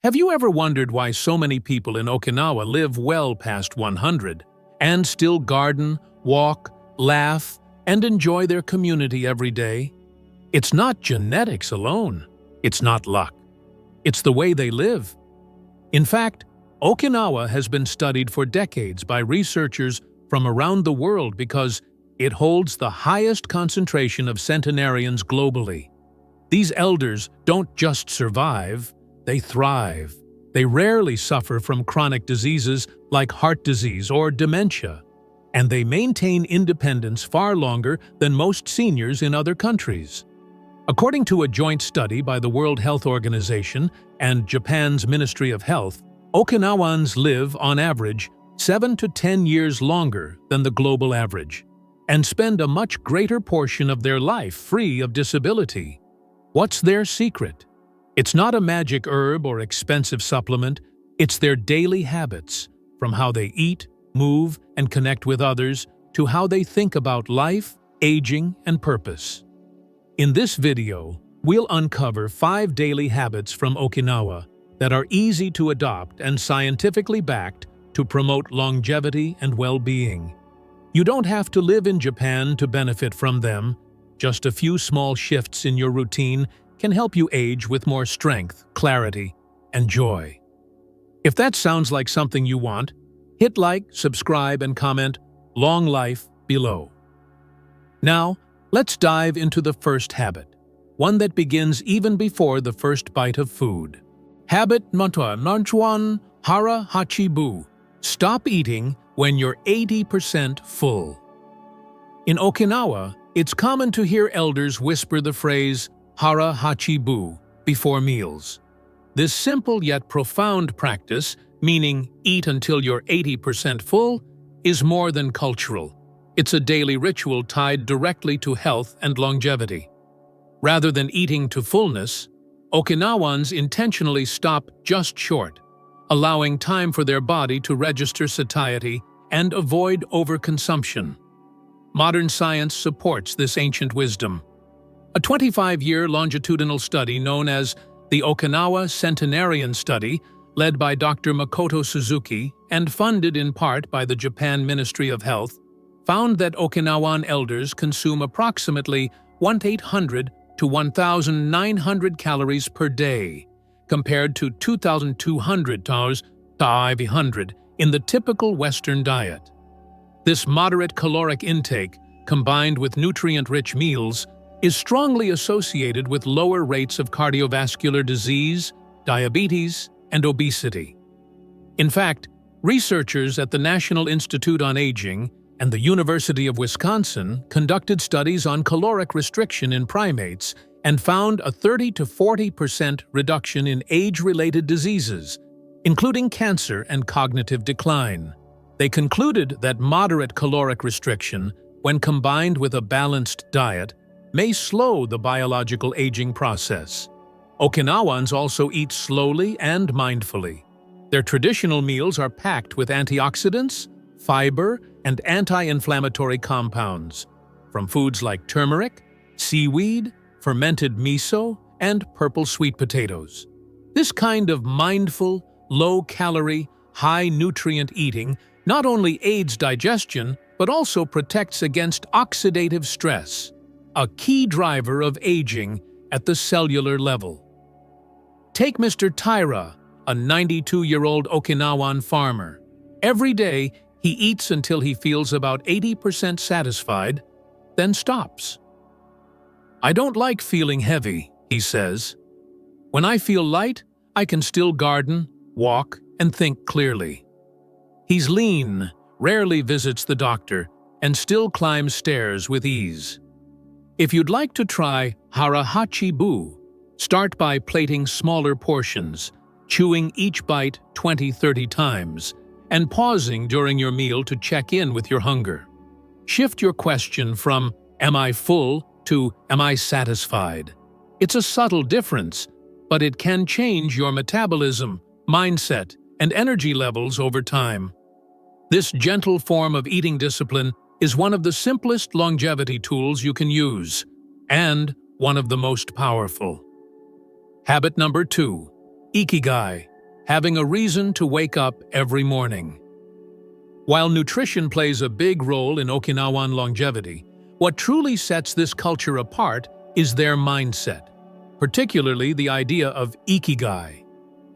Have you ever wondered why so many people in Okinawa live well past 100 and still garden, walk, laugh, and enjoy their community every day? It's not genetics alone. It's not luck. It's the way they live. In fact, Okinawa has been studied for decades by researchers from around the world because it holds the highest concentration of centenarians globally. These elders don't just survive, they thrive. They rarely suffer from chronic diseases like heart disease or dementia, and they maintain independence far longer than most seniors in other countries. According to a joint study by the World Health Organization and Japan's Ministry of Health, Okinawans live, on average, 7 to 10 years longer than the global average, and spend a much greater portion of their life free of disability. What's their secret? It's not a magic herb or expensive supplement, it's their daily habits, from how they eat, move, and connect with others, to how they think about life, aging, and purpose. In this video, we'll uncover 5 daily habits from Okinawa that are easy to adopt and scientifically backed to promote longevity and well-being. You don't have to live in Japan to benefit from them. Just a few small shifts in your routine can help you age with more strength, clarity, and joy. If that sounds like something you want, hit like, subscribe, and comment "Long Life" below. Now, let's dive into the first habit, one that begins even before the first bite of food. Habit number 1, hara hachibu. Stop eating when you're 80% full. In Okinawa, it's common to hear elders whisper the phrase hara hachibu before meals. This simple yet profound practice, meaning eat until you're 80% full, is more than cultural. It's a daily ritual tied directly to health and longevity. Rather than eating to fullness, Okinawans intentionally stop just short, allowing time for their body to register satiety and avoid overconsumption. Modern science supports this ancient wisdom. A 25-year longitudinal study known as the Okinawa Centenarian Study, led by Dr. Makoto Suzuki and funded in part by the Japan Ministry of Health, found that Okinawan elders consume approximately 1,800 to 1,900 calories per day, compared to 2,200 to 500 in the typical Western diet. This moderate caloric intake, combined with nutrient-rich meals, is strongly associated with lower rates of cardiovascular disease, diabetes, and obesity. In fact, researchers at the National Institute on Aging and the University of Wisconsin conducted studies on caloric restriction in primates and found a 30 to 40% reduction in age-related diseases, including cancer and cognitive decline. They concluded that moderate caloric restriction, when combined with a balanced diet, may slow the biological aging process. Okinawans also eat slowly and mindfully. Their traditional meals are packed with antioxidants, fiber, and anti-inflammatory compounds, from foods like turmeric, seaweed, fermented miso, and purple sweet potatoes. This kind of mindful, low-calorie, high-nutrient eating not only aids digestion, but also protects against oxidative stress, a key driver of aging at the cellular level. Take Mr. Taira, a 92-year-old Okinawan farmer. Every day, he eats until he feels about 80% satisfied, then stops. "I don't like feeling heavy," he says. "When I feel light, I can still garden, walk, and think clearly." He's lean, rarely visits the doctor, and still climbs stairs with ease. If you'd like to try hara hachibu, start by plating smaller portions, chewing each bite 20-30 times, and pausing during your meal to check in with your hunger. Shift your question from "Am I full?" to "Am I satisfied?" It's a subtle difference, but it can change your metabolism, mindset, and energy levels over time. This gentle form of eating discipline is one of the simplest longevity tools you can use, and one of the most powerful. Habit number 2, ikigai, having a reason to wake up every morning. While nutrition plays a big role in Okinawan longevity, what truly sets this culture apart is their mindset, particularly the idea of ikigai.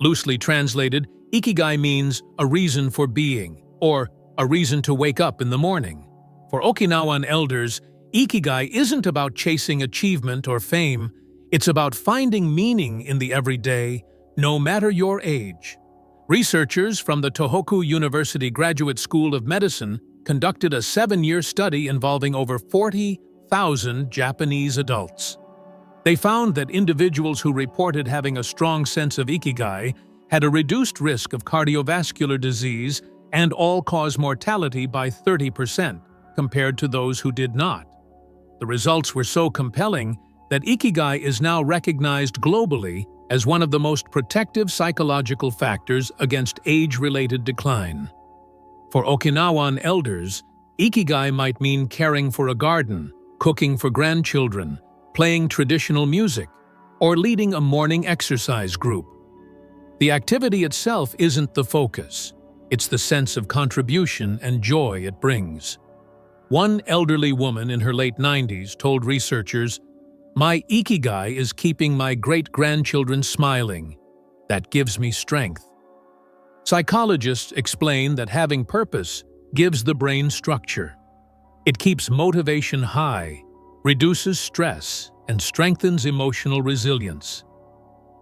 Loosely translated, ikigai means a reason for being, or a reason to wake up in the morning. For Okinawan elders, ikigai isn't about chasing achievement or fame, it's about finding meaning in the everyday, no matter your age. Researchers from the Tohoku University Graduate School of Medicine conducted a 7-year study involving over 40,000 Japanese adults. They found that individuals who reported having a strong sense of ikigai had a reduced risk of cardiovascular disease and all-cause mortality by 30% compared to those who did not. The results were so compelling that ikigai is now recognized globally as one of the most protective psychological factors against age-related decline. For Okinawan elders, ikigai might mean caring for a garden, cooking for grandchildren, playing traditional music, or leading a morning exercise group. The activity itself isn't the focus. It's the sense of contribution and joy it brings. One elderly woman in her late 90s told researchers, "My ikigai is keeping my great-grandchildren smiling. That gives me strength." Psychologists explain that having purpose gives the brain structure. It keeps motivation high, reduces stress, and strengthens emotional resilience.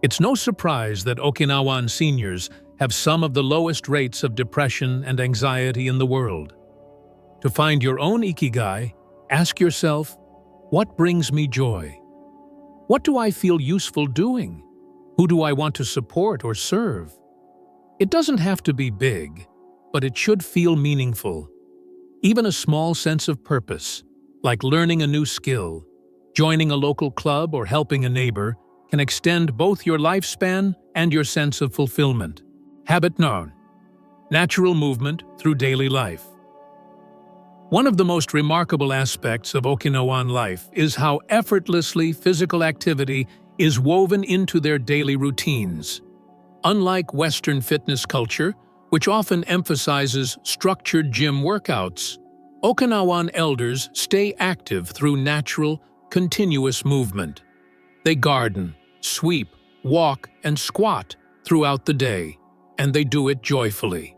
It's no surprise that Okinawan seniors have some of the lowest rates of depression and anxiety in the world. To find your own ikigai, ask yourself, what brings me joy? What do I feel useful doing? Who do I want to support or serve? It doesn't have to be big, but it should feel meaningful. Even a small sense of purpose, like learning a new skill, joining a local club, or helping a neighbor, can extend both your lifespan and your sense of fulfillment. Habit known: natural movement through daily life. One of the most remarkable aspects of Okinawan life is how effortlessly physical activity is woven into their daily routines. Unlike Western fitness culture, which often emphasizes structured gym workouts, Okinawan elders stay active through natural, continuous movement. They garden, sweep, walk, and squat throughout the day, and they do it joyfully.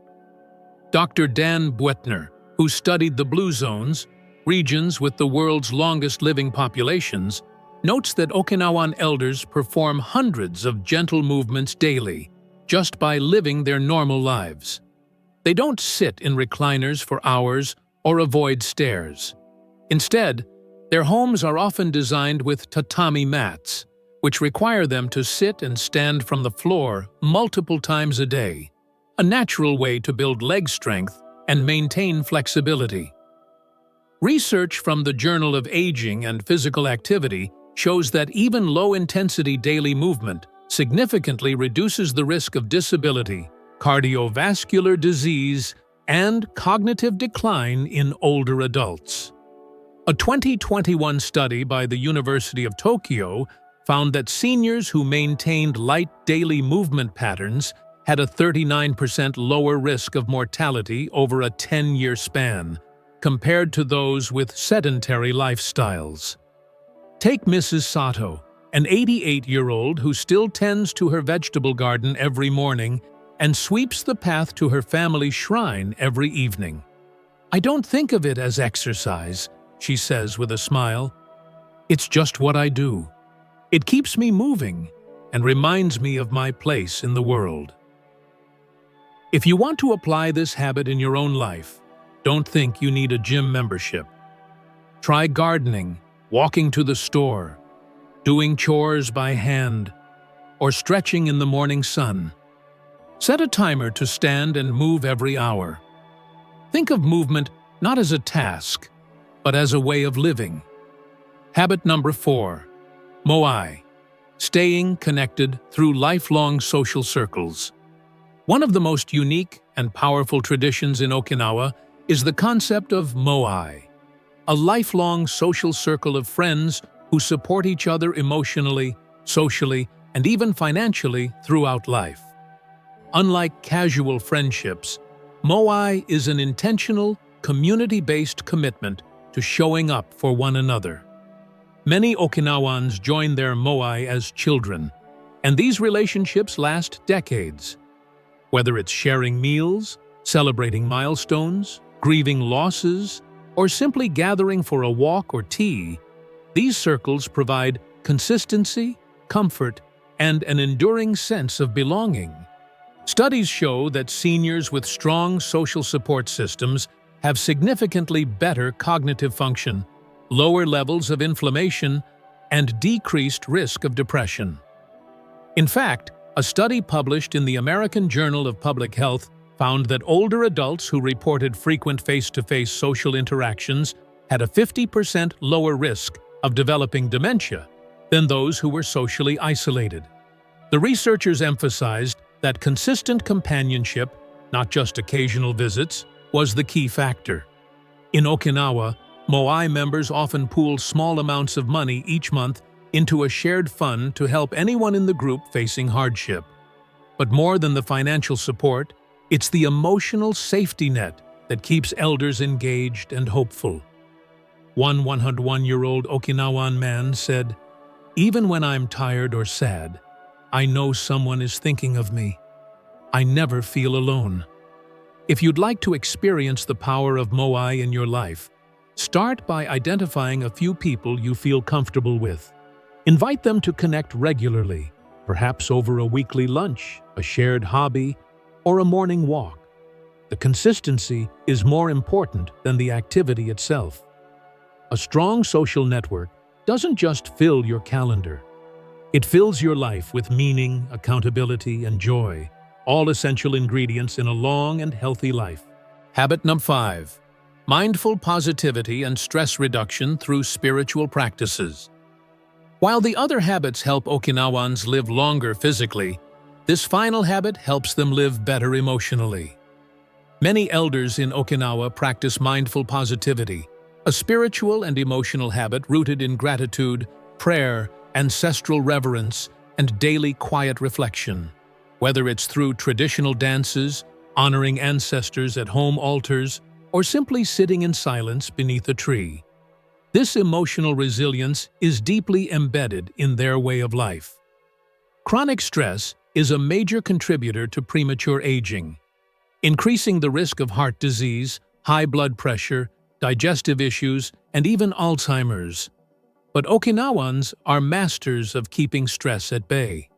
Dr. Dan Buettner, who studied the Blue Zones, regions with the world's longest living populations, notes that Okinawan elders perform hundreds of gentle movements daily, just by living their normal lives. They don't sit in recliners for hours or avoid stairs. Instead, their homes are often designed with tatami mats, which require them to sit and stand from the floor multiple times a day, a natural way to build leg strength and maintain flexibility. Research from the Journal of Aging and Physical Activity shows that even low-intensity daily movement significantly reduces the risk of disability, cardiovascular disease, and cognitive decline in older adults. A 2021 study by the University of Tokyo found that seniors who maintained light daily movement patterns had a 39% lower risk of mortality over a 10-year span, compared to those with sedentary lifestyles. Take Mrs. Sato, an 88-year-old who still tends to her vegetable garden every morning and sweeps the path to her family shrine every evening. "I don't think of it as exercise," she says with a smile. "It's just what I do. It keeps me moving and reminds me of my place in the world." If you want to apply this habit in your own life, don't think you need a gym membership. Try gardening, walking to the store, doing chores by hand, or stretching in the morning sun. Set a timer to stand and move every hour. Think of movement not as a task, but as a way of living. Habit number 4. Moai. Staying connected through lifelong social circles. One of the most unique and powerful traditions in Okinawa is the concept of moai, a lifelong social circle of friends who support each other emotionally, socially, and even financially throughout life. Unlike casual friendships, moai is an intentional, community-based commitment to showing up for one another. Many Okinawans join their moai as children, and these relationships last decades. Whether it's sharing meals, celebrating milestones, grieving losses, or simply gathering for a walk or tea, these circles provide consistency, comfort, and an enduring sense of belonging. Studies show that seniors with strong social support systems have significantly better cognitive function, lower levels of inflammation, and decreased risk of depression. In fact, a study published in the American Journal of Public Health found that older adults who reported frequent face-to-face social interactions had a 50% lower risk of developing dementia than those who were socially isolated. The researchers emphasized that consistent companionship, not just occasional visits, was the key factor. In Okinawa, moai members often pool small amounts of money each month into a shared fund to help anyone in the group facing hardship. But more than the financial support, it's the emotional safety net that keeps elders engaged and hopeful. One 101-year-old Okinawan man said, "Even when I'm tired or sad, I know someone is thinking of me. I never feel alone." If you'd like to experience the power of moai in your life, start by identifying a few people you feel comfortable with. Invite them to connect regularly, perhaps over a weekly lunch, a shared hobby, or a morning walk. The consistency is more important than the activity itself. A strong social network doesn't just fill your calendar. It fills your life with meaning, accountability, and joy, all essential ingredients in a long and healthy life. Habit number 5. Mindful positivity and stress reduction through spiritual practices. While the other habits help Okinawans live longer physically, this final habit helps them live better emotionally. Many elders in Okinawa practice mindful positivity, a spiritual and emotional habit rooted in gratitude, prayer, ancestral reverence, and daily quiet reflection. Whether it's through traditional dances, honoring ancestors at home altars, or simply sitting in silence beneath a tree, this emotional resilience is deeply embedded in their way of life. Chronic stress is a major contributor to premature aging, increasing the risk of heart disease, high blood pressure, digestive issues, and even Alzheimer's. But Okinawans are masters of keeping stress at bay.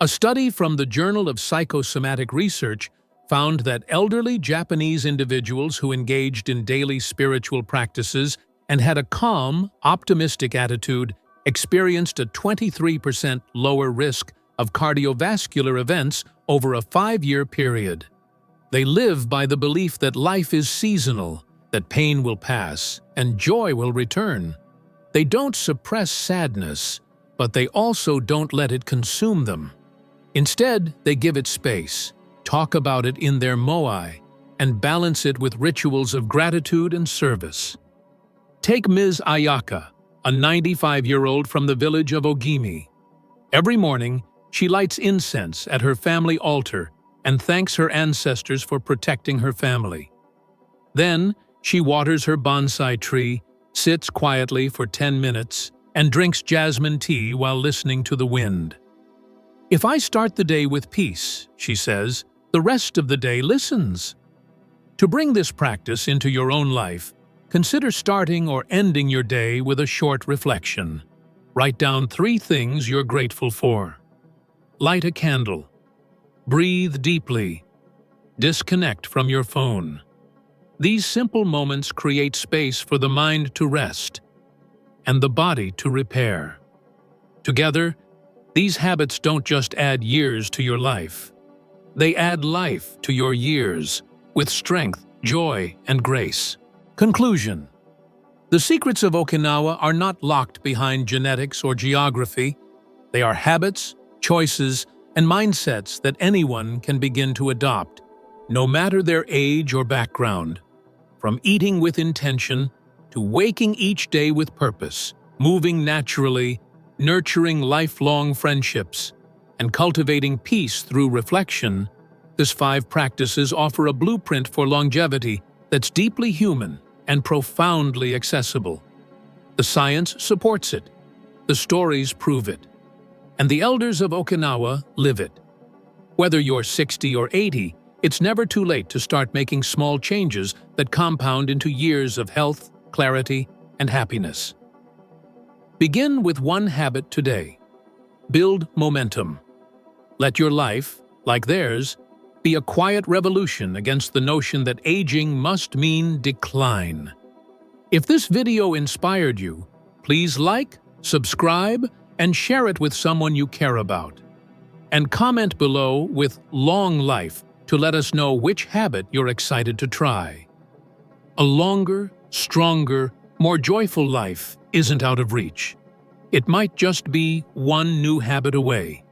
A study from the Journal of Psychosomatic Research found that elderly Japanese individuals who engaged in daily spiritual practices and had a calm, optimistic attitude experienced a 23% lower risk of cardiovascular events over a 5-year period. They live by the belief that life is seasonal, that pain will pass, and joy will return. They don't suppress sadness, but they also don't let it consume them. Instead, they give it space, talk about it in their moai, and balance it with rituals of gratitude and service. Take Ms. Ayaka, a 95-year-old from the village of Ogimi. Every morning, she lights incense at her family altar and thanks her ancestors for protecting her family. Then, she waters her bonsai tree, sits quietly for 10 minutes, and drinks jasmine tea while listening to the wind. "If I start the day with peace," she says, "the rest of the day listens." To bring this practice into your own life, consider starting or ending your day with a short reflection. Write down 3 things you're grateful for. Light a candle. Breathe deeply. Disconnect from your phone. These simple moments create space for the mind to rest and the body to repair. Together, these habits don't just add years to your life. They add life to your years with strength, joy, and grace. Conclusion. The secrets of Okinawa are not locked behind genetics or geography. They are habits, choices, and mindsets that anyone can begin to adopt, no matter their age or background. From eating with intention to waking each day with purpose, moving naturally, nurturing lifelong friendships, and cultivating peace through reflection, These 5 practices offer a blueprint for longevity that's deeply human and profoundly accessible. The science supports it, the stories prove it, and the elders of Okinawa live it. Whether you're 60 or 80, it's never too late to start making small changes that compound into years of health, clarity, and happiness. Begin with one habit today. Build momentum. Let your life, like theirs, be a quiet revolution against the notion that aging must mean decline. If this video inspired you, please like, subscribe, and share it with someone you care about. And comment below with "long life" to let us know which habit you're excited to try. A longer, stronger, more joyful life isn't out of reach. It might just be one new habit away.